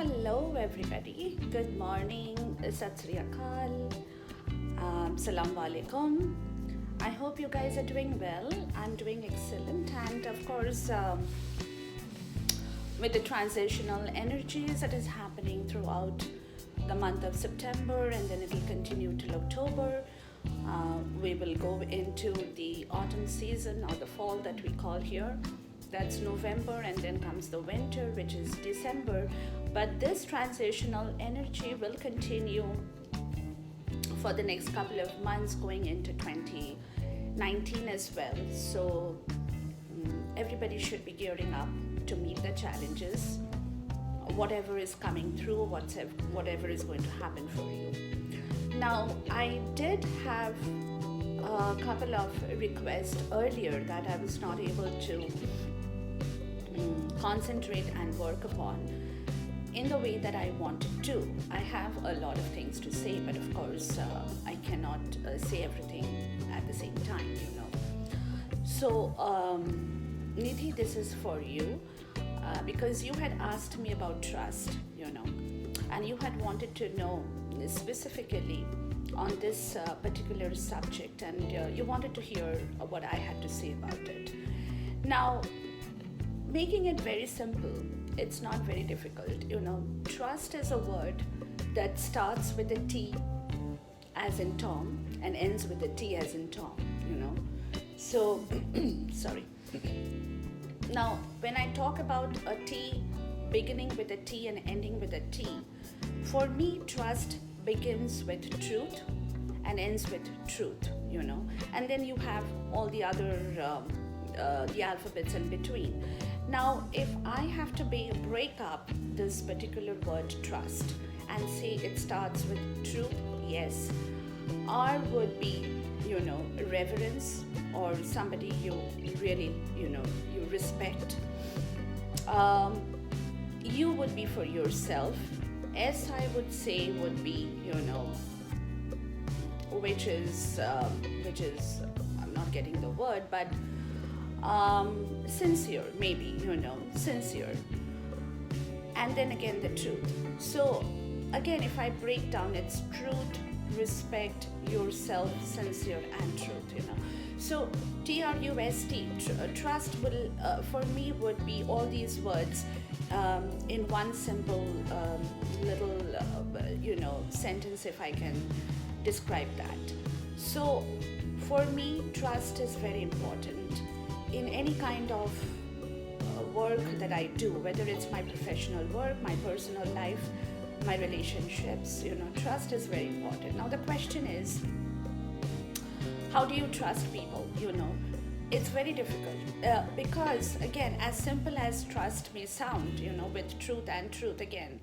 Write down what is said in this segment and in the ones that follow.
Hello, everybody. Good morning. Sat Sri Akal. Salam Alaikum. I hope you guys are doing well. I'm doing excellent. And of course, with the transitional energies that is happening throughout the month of September, and then it will continue till October. We will go into the autumn season or the fall that we call here. That's November, and then comes the winter, which is December. But this transitional energy will continue for the next couple of months going into 2019 as well. So everybody should be gearing up to meet the challenges, whatever is coming through, whatever is going to happen for you. Now, I did have a couple of requests earlier that I was not able to concentrate and work upon in the way that I wanted to. I have a lot of things to say, but of course I cannot say everything at the same time, So Nidhi, this is for you because you had asked me about trust, and you had wanted to know specifically on this particular subject, and you wanted to hear what I had to say about it. Now, making it very simple, it's not very difficult. Trust is a word that starts with a T as in Tom and ends with a T as in Tom, So, sorry. Now, when I talk about a T beginning with a T and ending with a T, for me, trust begins with truth and ends with truth, and then you have all the other the alphabets in between. Now, if I have to break up this particular word trust and say it starts with truth, yes, R would be, reverence, or somebody you really, you respect. U would be for yourself. S, I would say, would be, which is, I'm not getting the word, but sincere, maybe, sincere. And then again, the truth. So again, if I break down, it's truth, respect, yourself, sincere, and truth, So TRUST, trust will, for me, would be all these words in one simple little, sentence, if I can describe that. So for me, trust is very important in any kind of work that I do, whether it's my professional work, my personal life, my relationships, trust is very important. Now the question is, how do you trust people? It's very difficult because, again, as simple as trust may sound, with truth and truth, again,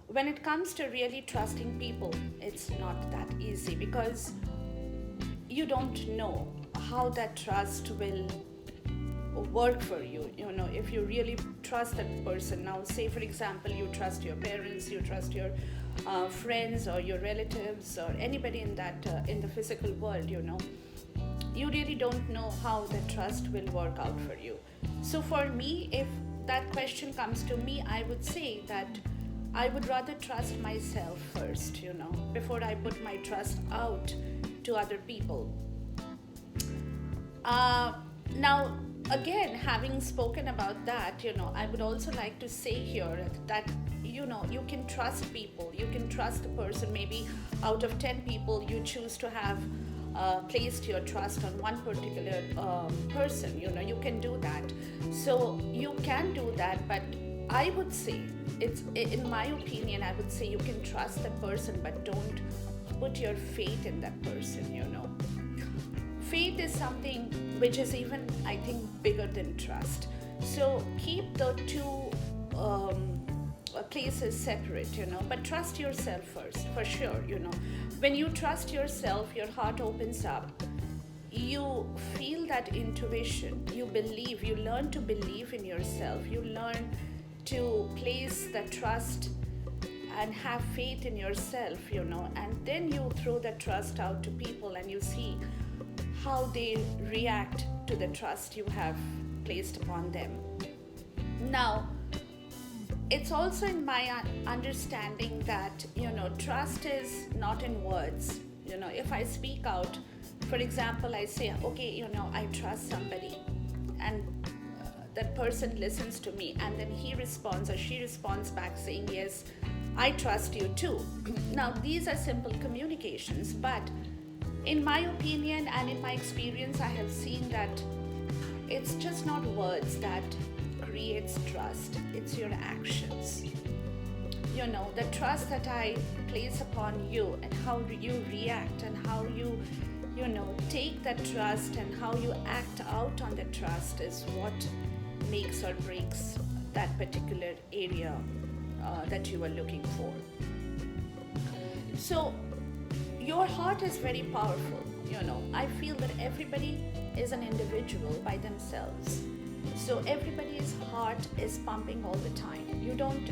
when it comes to really trusting people, it's not that easy because you don't know how that trust will work for you. If you really trust that person. Now, say for example, you trust your parents, you trust your friends or your relatives or anybody in that in the physical world, you really don't know how the trust will work out for you. So for me, if that question comes to me, I would say that I would rather trust myself first, before I put my trust out to other people. Now, again, having spoken about that, I would also like to say here that, you can trust people. You can trust a person. Maybe out of 10 people, you choose to have placed your trust on one particular person. You can do that. So you can do that, but I would say, it's, in my opinion, I would say you can trust that person, but don't put your faith in that person, Faith is something which is even, I think, bigger than trust. So keep the two places separate, but trust yourself first, for sure, When you trust yourself, your heart opens up. You feel that intuition. You believe. You learn to believe in yourself. You learn to place the trust and have faith in yourself, and then you throw the trust out to people and you see how they react to the trust you have placed upon them. Now, it's also in my understanding that, trust is not in words. If I speak out, for example, I say, okay, I trust somebody, and that person listens to me, and then he responds or she responds back saying, yes, I trust you too. Now, these are simple communications, but in my opinion and in my experience, I have seen that it's just not words that creates trust, it's your actions. The trust that I place upon you, and how do you react, and how you take that trust, and how you act out on the trust is what makes or breaks that particular area that you are looking for. So your heart is very powerful. I feel that everybody is an individual by themselves. So everybody's heart is pumping all the time. You don't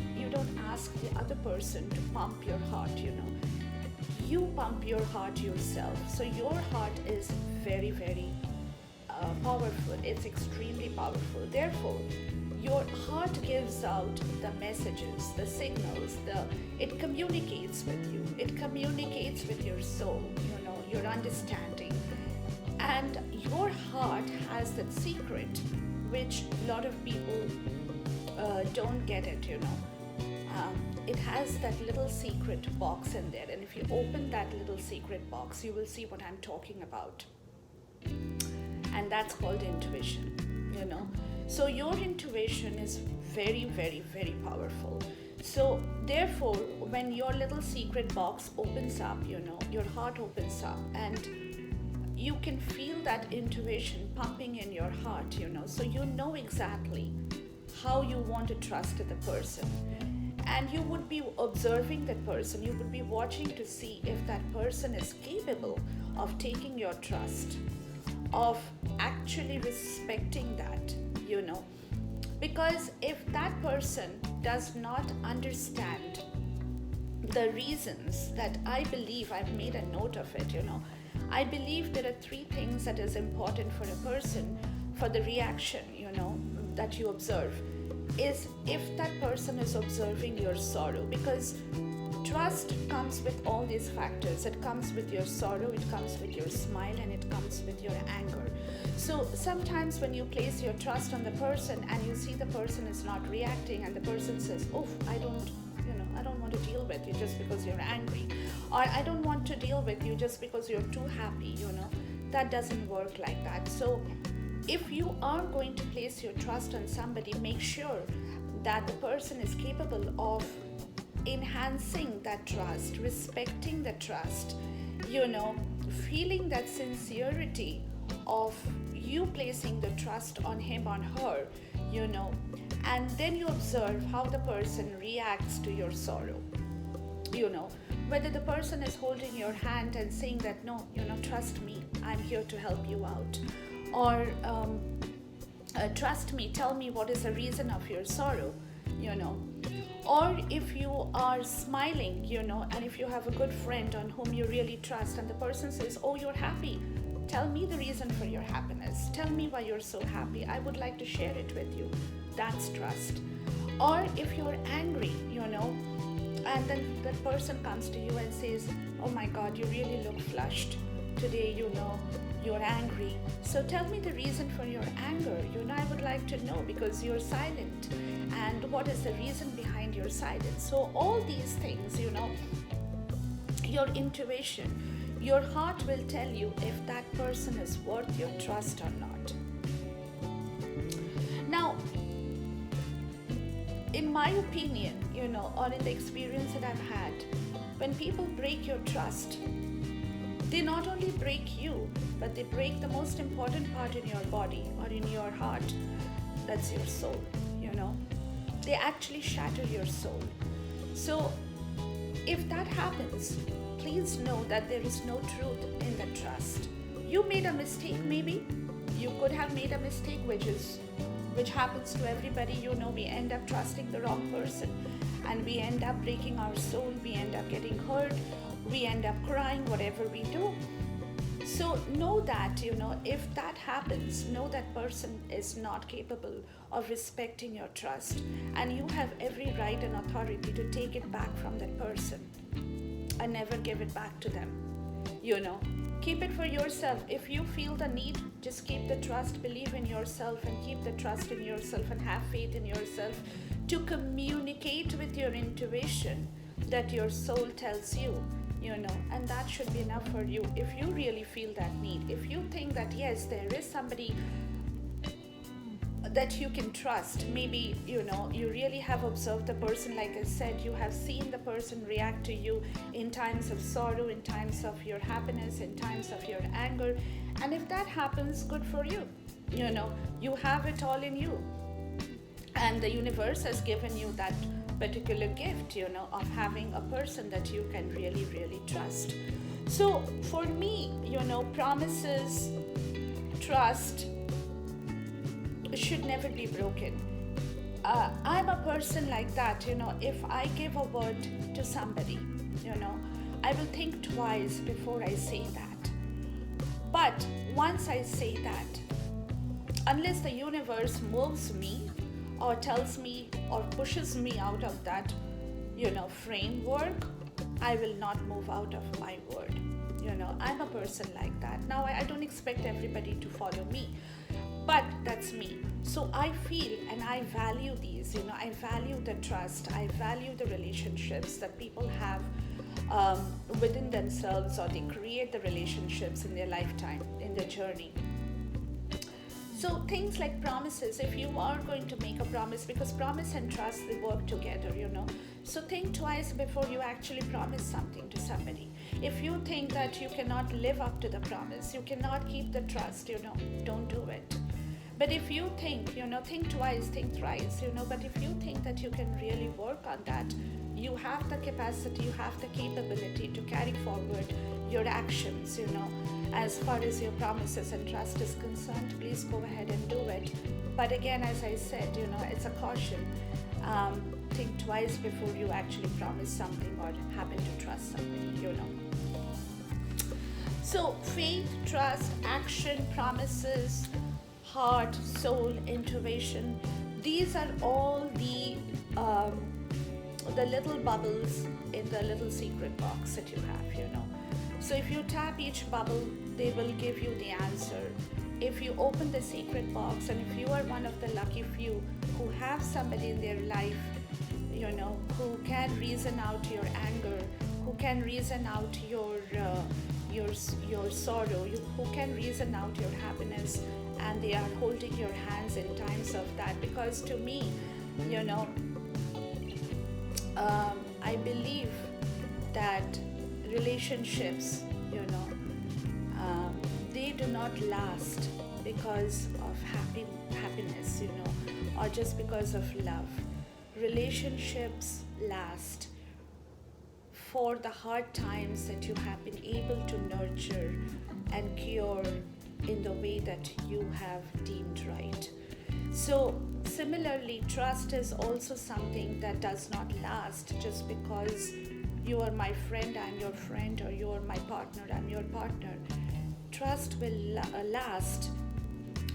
ask the other person to pump your heart. You pump your heart yourself. So your heart is very, very powerful. It's extremely powerful. Therefore, your heart gives out the messages, the signals, it communicates with you. It communicates with your soul, your understanding. And your heart has that secret, which a lot of people don't get it, it has that little secret box in there. And if you open that little secret box, you will see what I'm talking about. And that's called intuition, So your intuition is very, very, very powerful. So therefore, when your little secret box opens up, your heart opens up, and you can feel that intuition pumping in your heart, so you know exactly how you want to trust the person. And you would be observing that person, you would be watching to see if that person is capable of taking your trust, of actually respecting that, because if that person does not understand the reasons that I believe, I've made a note of it, I believe there are 3 things that is important for a person for the reaction, that you observe, is if that person is observing your sorrow, because trust comes with all these factors. It comes with your sorrow, it comes with your smile, and it comes with your anger. So sometimes when you place your trust on the person and you see the person is not reacting, and the person says, oh, I don't want to deal with you just because you're angry, or I don't want to deal with you just because you're too happy, that doesn't work like that. So if you are going to place your trust on somebody, make sure that the person is capable of enhancing that trust, respecting the trust, feeling that sincerity of you placing the trust on him, on her, and then you observe how the person reacts to your sorrow, whether the person is holding your hand and saying that, no, trust me, I'm here to help you out, or trust me, tell me what is the reason of your sorrow, or if you are smiling, and if you have a good friend on whom you really trust, and the person says, oh, you're happy, tell me the reason for your happiness, tell me why you're so happy, I would like to share it with you. That's trust. Or if you're angry, and then that person comes to you and says, oh my God, you really look flushed today, you're angry, so tell me the reason for your anger, I would like to know, because you're silent, and what is the reason behind your silence. So all these things, your intuition, your heart will tell you if that person is worth your trust or not. Now, in my opinion, or in the experience that I've had, when people break your trust, they not only break you, but they break the most important part in your body or in your heart. That's your soul, They actually shatter your soul. So if that happens, please know that there is no truth in the trust. You made a mistake, maybe. You could have made a mistake, which happens to everybody. We end up trusting the wrong person, and we end up breaking our soul. We end up getting hurt. We end up crying, whatever we do. So know that, if that happens, know that person is not capable of respecting your trust, and you have every right and authority to take it back from that person and never give it back to them. Keep it for yourself. If you feel the need, just keep the trust, believe in yourself, and keep the trust in yourself, and have faith in yourself to communicate with your intuition that your soul tells you, and that should be enough for you. If you really feel that need, if you think that yes, there is somebody that you can trust, maybe you really have observed the person, like I said, you have seen the person react to you in times of sorrow, in times of your happiness, in times of your anger, and if that happens, good for you. You have it all in you, and the universe has given you that particular gift, of having a person that you can really, really trust. So for me, promises, trust should never be broken. I'm a person like that, if I give a word to somebody, I will think twice before I say that. But once I say that, unless the universe moves me or tells me or pushes me out of that, framework, I will not move out of my word. I'm a person like that. Now, I don't expect everybody to follow me, but that's me. So I feel and I value these, I value the trust, I value the relationships that people have within themselves, or they create the relationships in their lifetime, in their journey. So things like promises, if you are going to make a promise, because promise and trust, they work together, So think twice before you actually promise something to somebody. If you think that you cannot live up to the promise, you cannot keep the trust, don't do it. But if you think, think twice, think thrice, but if you think that you can really work on that, you have the capacity, you have the capability to carry forward your actions, as far as your promises and trust is concerned, please go ahead and do it. But again, as I said, it's a caution. Think twice before you actually promise something or happen to trust somebody, So faith, trust, action, promises, heart, soul, intuition, these are all the little bubbles in the little secret box that you have, So if you tap each bubble, they will give you the answer. If you open the secret box, and if you are one of the lucky few who have somebody in their life, who can reason out your anger, who can reason out your sorrow, who can reason out your happiness, and they are holding your hands in times of that. Because to me, I believe that relationships, they do not last because of happiness, or just because of love. Relationships last for the hard times that you have been able to nurture and cure in the way that you have deemed right. So similarly, trust is also something that does not last just because you are my friend, I'm your friend, or you are my partner, I'm your partner. Trust will last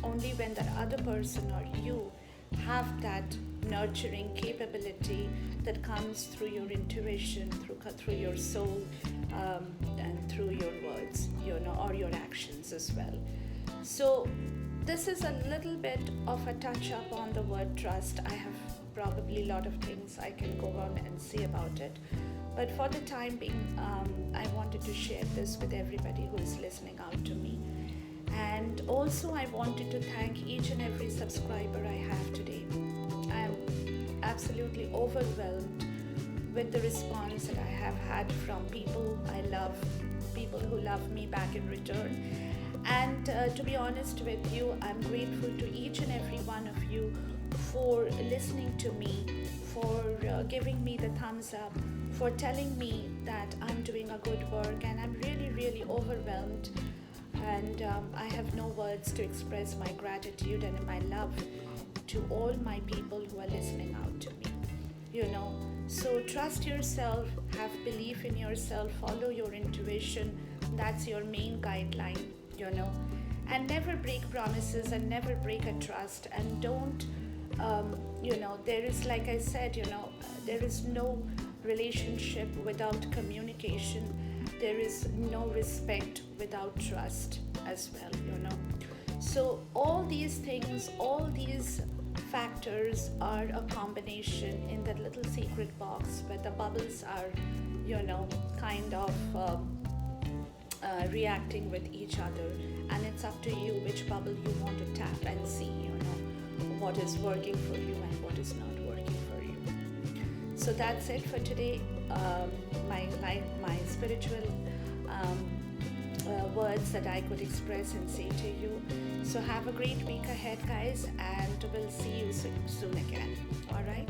only when the other person or you have that nurturing capability that comes through your intuition, through your soul, and through your words, or your actions as well. So this is a little bit of a touch up on the word trust. I have probably a lot of things I can go on and say about it, but for the time being, I wanted to share this with everybody who is listening out to me. And also I wanted to thank each and every subscriber I have today. I am absolutely overwhelmed with the response that I have had from people I love, people who love me back in return. And to be honest with you, I'm grateful to each and every one of you for listening to me, for giving me the thumbs up, for telling me that I'm doing a good work, and I'm really, really overwhelmed. And I have no words to express my gratitude and my love to all my people who are listening out to me. So trust yourself, have belief in yourself, follow your intuition, That's your main guideline, you know. And never break promises and never break a trust. And don't, there is, like I said, there is no relationship without communication. There is no respect without trust as well, So, all these things, all these factors are a combination in that little secret box where the bubbles are, kind of reacting with each other. And it's up to you which bubble you want to tap and see, what is working for you and what is not working for you. So that's it for today. My spiritual words that I could express and say to you. So have a great week ahead, guys, and we'll see you soon again. All right.